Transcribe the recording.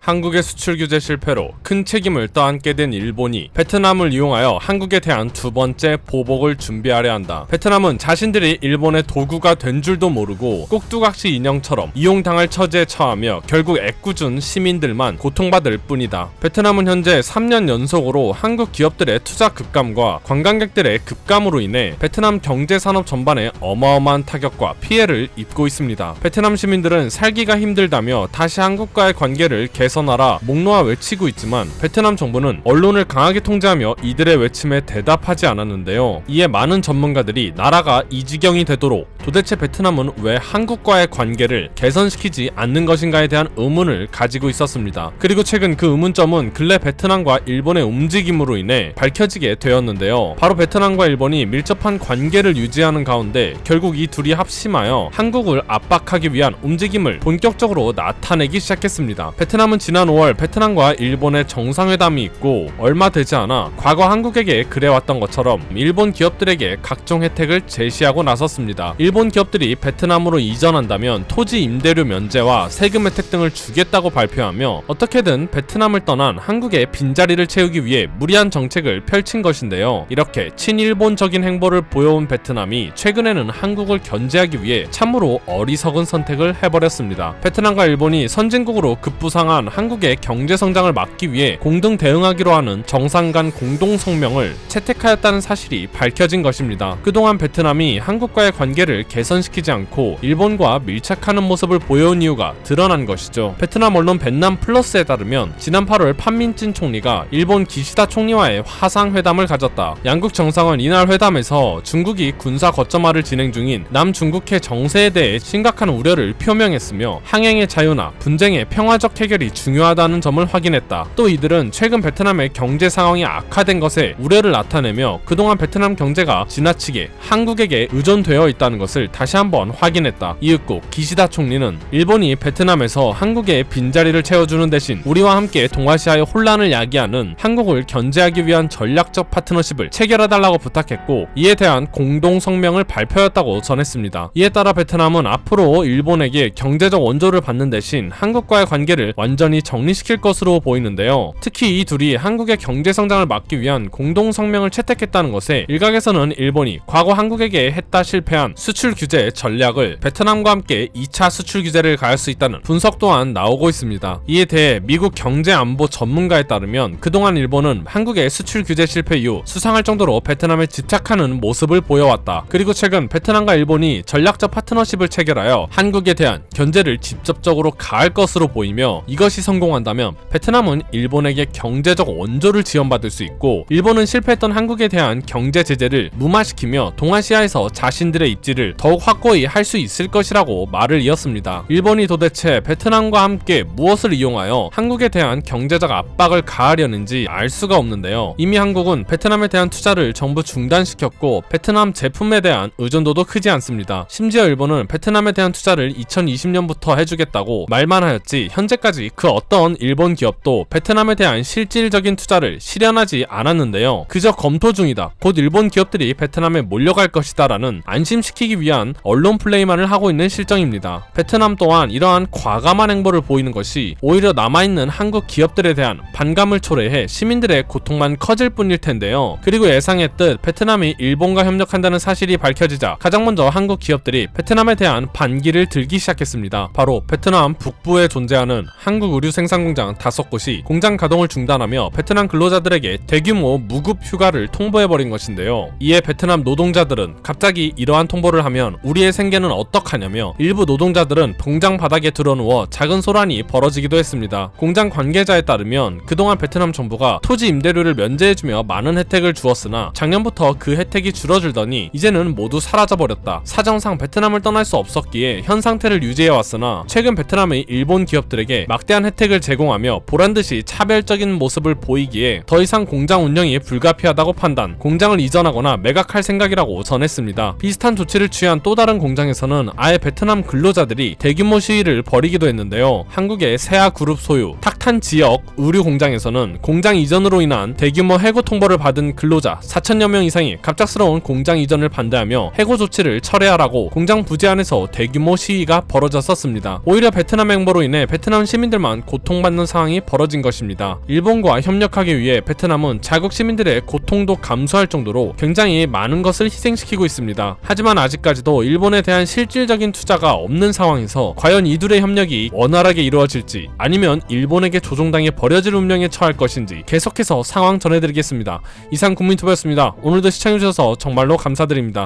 한국의 수출 규제 실패로 큰 책임을 떠안게 된 일본이 베트남을 이용하여 한국에 대한 두 번째 보복을 준비하려 한다. 베트남은 자신들이 일본의 도구가 된 줄도 모르고 꼭두각시 인형처럼 이용당할 처지에 처하며 결국 애꿎은 시민들만 고통받을 뿐이다. 베트남은 현재 3년 연속으로 한국 기업들의 투자 급감과 관광객들의 급감으로 인해 베트남 경제산업 전반에 어마어마한 타격과 피해를 입고 있습니다. 베트남 시민들은 살기가 힘들다며 다시 한국과의 관계를 개선하라 목 놓아 외치고 있지만 베트남 정부는 언론을 강하게 통제하며 이들의 외침에 대답하지 않았는데요. 이에 많은 전문가들이 나라가 이 지경이 되도록 도대체 베트남은 왜 한국과의 관계를 개선시키지 않는 것인가에 대한 의문을 가지고 있었습니다. 그리고 최근 그 의문점은 근래 베트남과 일본의 움직임으로 인해 밝혀지게 되었는데요. 바로 베트남과 일본이 밀접한 관계를 유지하는 가운데 결국 이 둘이 합심하여 한국을 압박하기 위한 움직임을 본격적으로 나타내기 시작했습니다. 베트남은 지난 5월 베트남과 일본의 정상회담이 있고 얼마 되지 않아 과거 한국에게 그래왔던 것처럼 일본 기업들에게 각종 혜택을 제시하고 나섰습니다. 일본 기업들이 베트남으로 이전한다면 토지 임대료 면제와 세금 혜택 등을 주겠다고 발표하며 어떻게든 베트남을 떠난 한국의 빈자리를 채우기 위해 무리한 정책을 펼친 것인데요. 이렇게 친일본적인 행보를 보여온 베트남이 최근에는 한국을 견제하기 위해 참으로 어리석은 선택을 해버렸습니다. 베트남과 일본이 선진국으로 급부상한 한국의 경제성장을 막기 위해 공동 대응하기로 하는 정상 간 공동성명을 채택하였다는 사실이 밝혀진 것입니다. 그동안 베트남이 한국과의 관계를 개선시키지 않고 일본과 밀착하는 모습을 보여온 이유가 드러난 것이죠. 베트남 언론 벤남 플러스에 따르면 지난 8월 판민진 총리가 일본 기시다 총리와의 화상회담을 가졌다. 양국 정상은 이날 회담에서 중국이 군사 거점화를 진행 중인 남중국해 정세에 대해 심각한 우려를 표명했으며 항행의 자유나 분쟁의 평화적 해결이 중요하다는 점을 확인했다. 또 이들은 최근 베트남의 경제 상황이 악화된 것에 우려를 나타내며 그동안 베트남 경제가 지나치게 한국에게 의존되어 있다는 것을 다시 한번 확인했다. 이윽고 기시다 총리는 일본이 베트남에서 한국의 빈자리를 채워주는 대신 우리와 함께 동아시아의 혼란을 야기하는 한국을 견제하기 위한 전략적 파트너십을 체결해달라고 부탁했고 이에 대한 공동성명을 발표했다고 전했습니다. 이에 따라 베트남은 앞으로 일본에게 경제적 원조를 받는 대신 한국과의 관계를 완전히 정리시킬 것으로 보이는데요. 특히 이 둘이 한국의 경제성장을 막기 위한 공동성명을 채택했다는 것에 일각에서는 일본이 과거 한국에게 했다 실패한 수출 규제 전략을 베트남과 함께 2차 수출 규제를 가할 수 있다는 분석 또한 나오고 있습니다. 이에 대해 미국 경제안보 전문가에 따르면 그동안 일본은 한국의 수출 규제 실패 이후 수상할 정도로 베트남에 집착하는 모습을 보여왔다. 그리고 최근 베트남과 일본이 전략적 파트너십을 체결하여 한국에 대한 견제를 직접적으로 가할 것으로 보이며 이것이 성공한다면 베트남은 일본에게 경제적 원조를 지원받을 수 있고 일본은 실패했던 한국에 대한 경제 제재를 무마시키며 동아시아에서 자신들의 입지를 더욱 확고히 할 수 있을 것이라고 말을 이었습니다. 일본이 도대체 베트남과 함께 무엇을 이용하여 한국에 대한 경제적 압박을 가하려는지 알 수가 없는데요. 이미 한국은 베트남에 대한 투자를 전부 중단시켰고 베트남 제품에 대한 의존도도 크지 않습니다. 심지어 일본은 베트남에 대한 투자를 2020년부터 해주겠다고 말만 하였지 현재까지 그 어떤 일본 기업도 베트남에 대한 실질적인 투자를 실현하지 않았는데요. 그저 검토 중이다. 곧 일본 기업들이 베트남에 몰려갈 것이다 라는 안심시키기 위한 언론 플레이만을 하고 있는 실정입니다. 베트남 또한 이러한 과감한 행보를 보이는 것이 오히려 남아있는 한국 기업들에 대한 반감을 초래해 시민들의 고통만 커질 뿐일 텐데요. 그리고 예상했듯 베트남이 일본과 협력한다는 사실이 밝혀지자 가장 먼저 한국 기업들이 베트남에 대한 반기를 들기 시작했습니다. 바로 베트남 북부에 존재하는 한국 의류 생산 공장 5곳이 공장 가동을 중단하며 베트남 근로자들에게 대규모 무급 휴가를 통보해버린 것인데요. 이에 베트남 노동자들은 갑자기 이러한 통보를 하면 우리의 생계는 어떡하냐며 일부 노동자들은 공장 바닥에 드러누워 작은 소란이 벌어지기도 했습니다. 공장 관계자에 따르면 그동안 베트남 정부가 토지 임대료를 면제해주며 많은 혜택을 주었으나 작년부터 그 혜택이 줄어들더니 이제는 모두 사라져버렸다. 사정상 베트남을 떠날 수 없었기에 현 상태를 유지해왔으나 최근 베트남의 일본 기업들에게 막대한 혜택을 제공하며 보란듯이 차별적인 모습을 보이기에 더 이상 공장 운영이 불가피하다고 판단, 공장을 이전하거나 매각할 생각이라고 전했습니다. 비슷한 조치를 취한 또 다른 공장에서는 아예 베트남 근로자들이 대규모 시위를 벌이기도 했는데요. 한국의 세아그룹 소유 탁탄 지역 의류 공장에서는 공장 이전으로 인한 대규모 해고 통보를 받은 근로자 4,000여 명 이상이 갑작스러운 공장 이전을 반대하며 해고 조치를 철회하라고 공장 부지 안에서 대규모 시위가 벌어졌었습니다. 오히려 베트남 행보로 인해 베트남 시민들만 또한 고통받는 상황이 벌어진 것입니다. 일본과 협력하기 위해 베트남은 자국 시민들의 고통도 감수할 정도로 굉장히 많은 것을 희생시키고 있습니다. 하지만 아직까지도 일본에 대한 실질적인 투자가 없는 상황에서 과연 이 둘의 협력이 원활하게 이루어질지 아니면 일본에게 조종당해 버려질 운명에 처할 것인지 계속해서 상황 전해드리겠습니다. 이상 국민투표였습니다. 오늘도 시청해주셔서 정말로 감사드립니다.